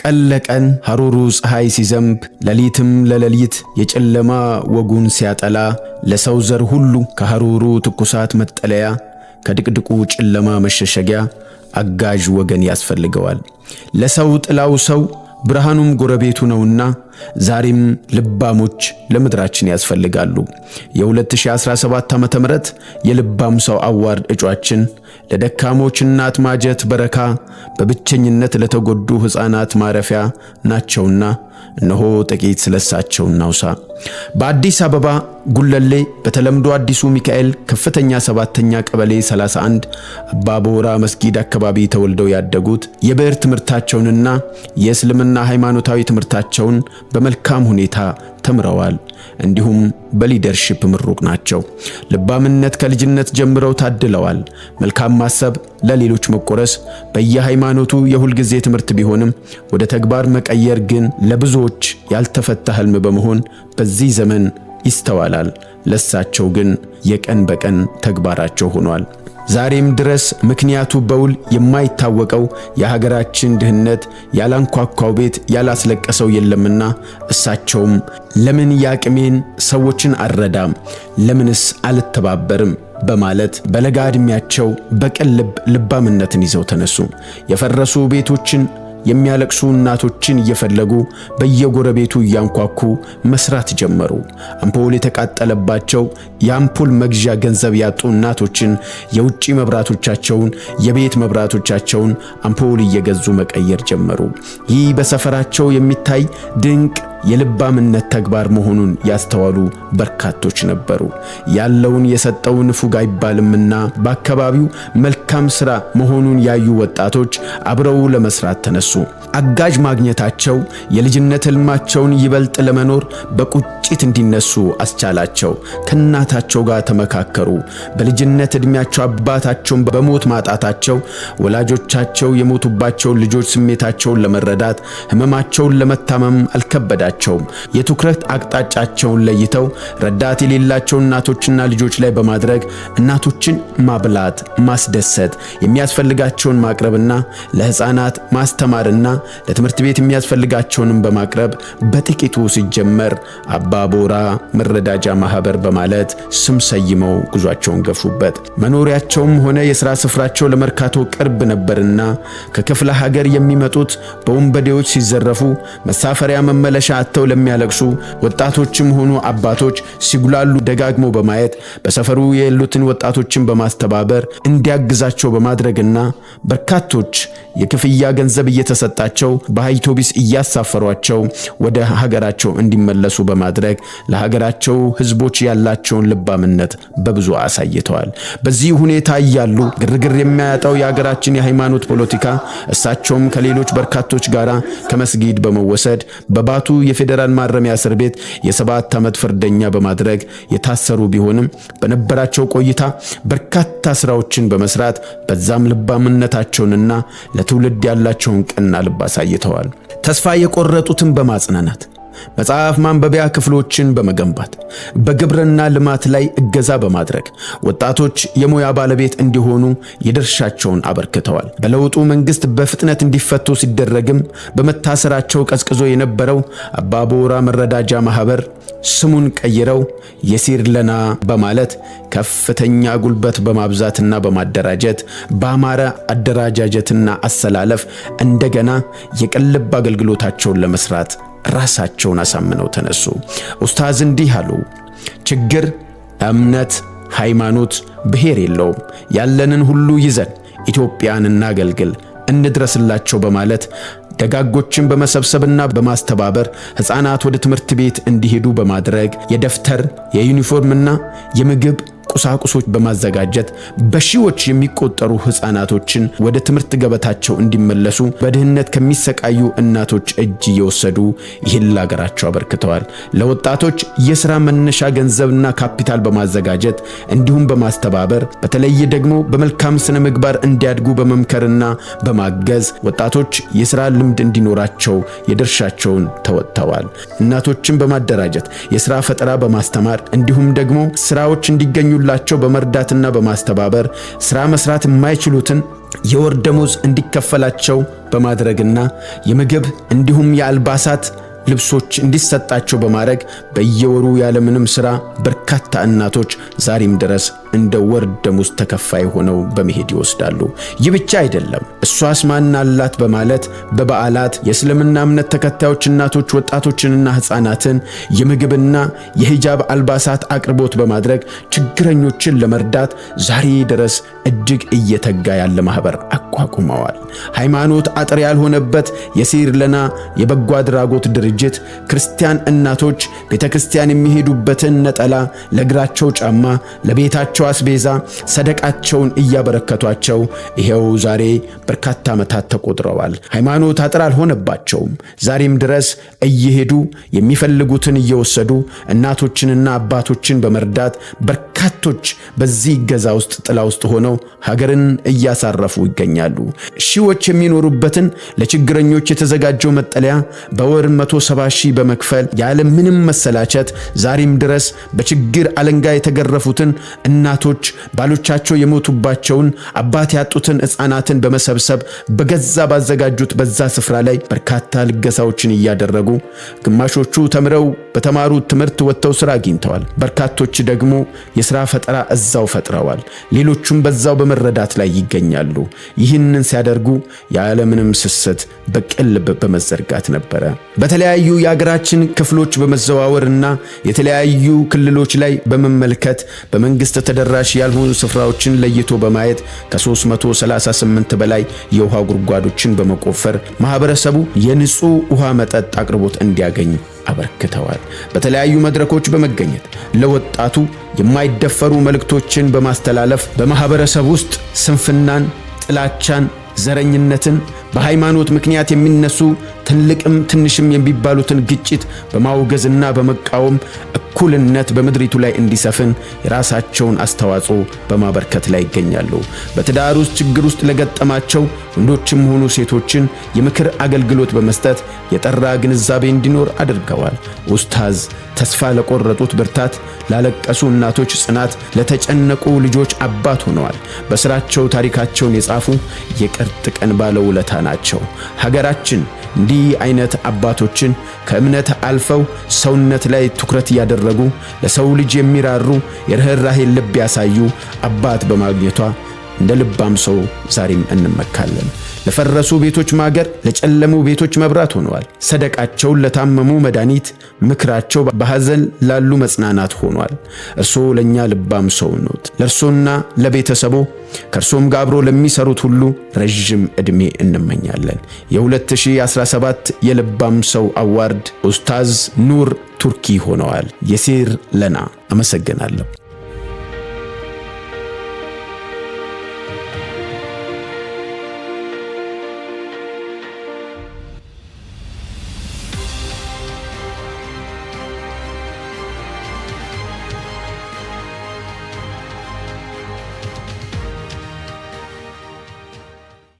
ቀን ለቀን ሐሩሩ ፀሐይ ሲዘንብ ሌሊትም ለሌሊት የጨለማ ወጉን ሲያጠላ ለሰው ዘር ሁሉ ከሐሩሩ ትኩሳት መጠለያ ከድቅድቁ ጨለማ መሸሸጊያ አጋዥ ወገን ያስፈልገዋል። ለሰው ጥላው ሰው ብርሃኑም ጎረቤቱ ነውና ዛሬም ልባሞች ለምድራችን ያስፈልጋሉ። የ2017 ዓመተ ምህረት የልባም ሰው አዋርድ እጯችን ለደካሞች እናት ማጀት በረካ በብቸኝነት ለተጎዱ ሕፃናት ማረፊያ ናቸውና እነሆ ጥቂት ስለሳቸው እናውሳ። በአዲስ አበባ ጉለሌ በተለምዶ አዲሱ ሚካኤል ከፍተኛ 7ኛ ቀበሌ 31 አባቦራ መስጊድ አካባቢ ተወልደው ያደጉት የብዕር ትምህርታቸውንና የእስልምና ሃይማኖታዊ ትምህርታቸውን በመልካም ሁኔታ ተምረዋል። እንዲሁም በሊደርሺፕ ምሩቅ ናቸው። ልባምነት ከልጅነት ጀምረው ታድለዋል። መልካም ማሰብ፣ ለሌሎች መቆረስ በየሃይማኖቱ የሁል ጊዜ ትምህርት ቢሆንም ወደ ተግባር መቀየር ግን ለብዙዎች ያልተፈታ ህልም በመሆን በዚህ ዘመን ይስተዋላል። ለሳቸው ግን የቀን በቀን ተግባራቸው ሆኗል። ዛሬም ድረስ ምክንያቱ በውል የማይታወቀው የሀገራችን ድህነት ያላንኳኳው ቤት ያላስለቀሰው የለምና እሳቸውም ለምን ያቅሜን ሰዎችን አልረዳም፣ ለምንስ አልተባበርም በማለት በለጋ ዕድሜያቸው በቅን ልባምነትን ይዘው ተነሱ። የፈረሱ ቤቶችን የሚያለቅሱ እናቶችን እየፈለጉ በየጎረቤቱ እያንኳኩ መስራት ጀመሩ። አምፖል የተቃጠለባቸው የአምፖል መግዣ ገንዘብ ያጡ እናቶችን የውጪ መብራቶቻቸውን፣ የቤት መብራቶቻቸውን አምፖል እየገዙ መቀየር ጀመሩ። ይህ በሰፈራቸው የሚታይ ድንቅ የልባምነት ተግባር መሆኑን ያስተዋሉ በርካቶች ነበሩ። ያለውን የሰጠው ንፉግ አይባልምና በአካባቢው መልካም ሥራ መሆኑን ያዩ ወጣቶች አብረው ለመስራት ተነሱ። አጋዥ ማግኘታቸው የልጅነት ህልማቸውን ይበልጥ ለመኖር በቁጭት እንዲነሱ አስቻላቸው። ከእናታቸው ጋር ተመካከሩ። በልጅነት ዕድሜያቸው አባታቸውን በሞት ማጣታቸው ወላጆቻቸው የሞቱባቸው ልጆች ስሜታቸውን ለመረዳት ህመማቸውን ለመታመም አልከበዳቸውም። የትኩረት አቅጣጫቸውን ለይተው ረዳት የሌላቸው እናቶችና ልጆች ላይ በማድረግ እናቶችን ማብላት፣ ማስደሰት፣ የሚያስፈልጋቸውን ማቅረብና ለሕፃናት ማስተማርና ለትምህርት ቤት የሚያስፈልጋቸውንም በማቅረብ በጥቂቱ ሲጀመር አባቦራ መረዳጃ ማህበር በማለት ስም ሰይመው ጉዟቸውን ገፉበት። መኖሪያቸውም ሆነ የሥራ ስፍራቸው ለመርካቶ ቅርብ ነበርና ከክፍለ ሀገር የሚመጡት በወንበዴዎች ሲዘረፉ መሳፈሪያ መመለሻ አጥተው ለሚያለቅሱ ወጣቶችም ሆኑ አባቶች ሲጉላሉ ደጋግሞ በማየት በሰፈሩ የሉትን ወጣቶችን በማስተባበር እንዲያግዛቸው በማድረግና በርካቶች የክፍያ ገንዘብ እየተሰጣቸው በአውቶቡስ እያሳፈሯቸው ወደ ሀገራቸው እንዲመለሱ በማድረግ ለሀገራቸው ህዝቦች ያላቸውን ልባምነት በብዙ አሳይተዋል። በዚህ ሁኔታ እያሉ ግርግር የሚያጣው የሀገራችን የሃይማኖት ፖለቲካ እሳቸውም ከሌሎች በርካቶች ጋራ ከመስጊድ በመወሰድ በባቱ የፌደራል ማረሚያ እስር ቤት የ7 ዓመት ፍርደኛ በማድረግ የታሰሩ ቢሆንም በነበራቸው ቆይታ በርካታ ስራዎችን በመስራት በዛም ልባምነታቸውንና ለትውልድ ያላቸውን ቀና ልብ አሳይተዋል። ተስፋ የቆረጡትን በማጽናናት መጽሐፍ ማንበቢያ ክፍሎችን በመገንባት በግብርና ልማት ላይ እገዛ በማድረግ ወጣቶች የሙያ ባለቤት እንዲሆኑ የድርሻቸውን አበርክተዋል። በለውጡ መንግስት በፍጥነት እንዲፈቱ ሲደረግም በመታሰራቸው ቀዝቅዞ የነበረው አባቦራ መረዳጃ ማህበር ስሙን ቀይረው የሲርለና በማለት ከፍተኛ ጉልበት በማብዛትና በማደራጀት በአማረ አደራጃጀትና አሰላለፍ እንደገና የቀልብ አገልግሎታቸውን ለመስራት ራሳቸውን አሳምነው ተነሱ። ኡስታዝ እንዲህ አሉ። ችግር እምነት፣ ሃይማኖት፣ ብሔር የለውም። ያለንን ሁሉ ይዘን ኢትዮጵያን እናገልግል፣ እንድረስላቸው በማለት ደጋጎችን በመሰብሰብና በማስተባበር ሕፃናት ወደ ትምህርት ቤት እንዲሄዱ በማድረግ የደፍተር የዩኒፎርምና የምግብ ቁሳቁሶች በማዘጋጀት በሺዎች የሚቆጠሩ ሕፃናቶችን ወደ ትምህርት ገበታቸው እንዲመለሱ በድህነት ከሚሰቃዩ እናቶች እጅ እየወሰዱ ይህን ለሀገራቸው አበርክተዋል። ለወጣቶች የሥራ መነሻ ገንዘብና ካፒታል በማዘጋጀት እንዲሁም በማስተባበር በተለይ ደግሞ በመልካም ስነ ምግባር እንዲያድጉ በመምከርና በማገዝ ወጣቶች የሥራ ልምድ እንዲኖራቸው የድርሻቸውን ተወጥተዋል። እናቶችን በማደራጀት የሥራ ፈጠራ በማስተማር እንዲሁም ደግሞ ሥራዎች እንዲገኙ ላቸው በመርዳትና በማስተባበር ሥራ መስራት የማይችሉትን የወር ደሞዝ እንዲከፈላቸው በማድረግና የምግብ እንዲሁም የአልባሳት ልብሶች እንዲሰጣቸው በማድረግ በየወሩ ያለምንም ሥራ በርካታ እናቶች ዛሬም ድረስ እንደ ወር ደሞዝ ተከፋይ ሆነው በመሄድ ይወስዳሉ። ይህ ብቻ አይደለም። እሷስ ማን አላት በማለት በበዓላት የእስልምና እምነት ተከታዮች እናቶች፣ ወጣቶችንና ሕፃናትን የምግብና የሂጃብ አልባሳት አቅርቦት በማድረግ ችግረኞችን ለመርዳት ዛሬ ድረስ እጅግ እየተጋ ያለ ማህበር አቋቁመዋል። ሃይማኖት አጥር ያልሆነበት የሲር ለና የበጎ አድራጎት ድርጅት ክርስቲያን እናቶች ቤተክርስቲያን የሚሄዱበትን ነጠላ፣ ለእግራቸው ጫማ፣ ለቤታቸው አስቤዛ ሰደቃቸውን እያበረከቷቸው ይሄው ዛሬ በርካታ ዓመታት ተቆጥረዋል። ሃይማኖት አጥር አልሆነባቸውም። ዛሬም ድረስ እየሄዱ የሚፈልጉትን እየወሰዱ እናቶችንና አባቶችን በመርዳት በርካቶች በዚህ ገዛ ውስጥ ጥላ ውስጥ ሆነው ሀገርን እያሳረፉ ይገኛሉ። ሺዎች የሚኖሩበትን ለችግረኞች የተዘጋጀው መጠለያ በወር 170 ሺህ በመክፈል ያለ ምንም መሰላቸት ዛሬም ድረስ በችግር አለንጋ የተገረፉትን እናቶች፣ ባሎቻቸው የሞቱባቸውን አባት ያጡትን ሕፃናትን በመሰብሰብ በገዛ ባዘጋጁት በዛ ስፍራ ላይ በርካታ ልገሳዎችን እያደረጉ ግማሾቹ ተምረው በተማሩት ትምህርት ወጥተው ሥራ አግኝተዋል። በርካቶች ደግሞ የሥራ ፈጠራ እዛው ፈጥረዋል። ሌሎቹም በዛው በመረዳት ላይ ይገኛሉ። ይህንን ሲያደርጉ ያለምንም ስስት በቅን ልብ በመዘርጋት ነበረ። በተለያዩ የአገራችን ክፍሎች በመዘዋወርና የተለያዩ ክልሎች ላይ በመመልከት በመንግስት ተደራሽ ያልሆኑ ስፍራዎችን ለይቶ በማየት ከ338 በላይ የውሃ ጉድጓዶችን በመቆፈር ማህበረሰቡ የንጹህ ውሃ መጠጥ አቅርቦት እንዲያገኝ አበርክተዋል። በተለያዩ መድረኮች በመገኘት ለወጣቱ የማይደፈሩ መልእክቶችን በማስተላለፍ በማህበረሰብ ውስጥ ስንፍናን፣ ጥላቻን፣ ዘረኝነትን በሃይማኖት ምክንያት የሚነሱ ትልቅም ትንሽም የሚባሉትን ግጭት በማውገዝና በመቃወም እኩልነት በምድሪቱ ላይ እንዲሰፍን የራሳቸውን አስተዋጽኦ በማበርከት ላይ ይገኛሉ። በትዳር ውስጥ ችግር ውስጥ ለገጠማቸው ወንዶችም ሆኑ ሴቶችን የምክር አገልግሎት በመስጠት የጠራ ግንዛቤ እንዲኖር አድርገዋል። ኡስታዝ ተስፋ ለቆረጡት ብርታት፣ ላለቀሱ እናቶች ጽናት፣ ለተጨነቁ ልጆች አባት ሆነዋል። በስራቸው ታሪካቸውን የጻፉ የቅርጥ ቀን ባለውለታ ናቸው። ሀገራችን እንዲህ አይነት አባቶችን ከእምነት አልፈው ሰውነት ላይ ትኩረት ያደረጉ ለሰው ልጅ የሚራሩ የርህራሄ ልብ ያሳዩ አባት በማግኘቷ እንደ ልባም ሰው ዛሬም እንመካለን። ለፈረሱ ቤቶች ማገር፣ ለጨለሙ ቤቶች መብራት ሆነዋል። ሰደቃቸው ለታመሙ መድኃኒት፣ ምክራቸው በሐዘን ላሉ መጽናናት ሆኗል። እርሶ ለኛ ልባም ሰው ኖት። ለእርሶና ለቤተሰቦ ከእርሶም ጋር አብሮ ለሚሰሩት ሁሉ ረጅም ዕድሜ እንመኛለን። የ2017 የልባም ሰው አዋርድ ኡስታዝ ኑር ቱርኪ ሆነዋል። የሲር ለና። አመሰግናለሁ።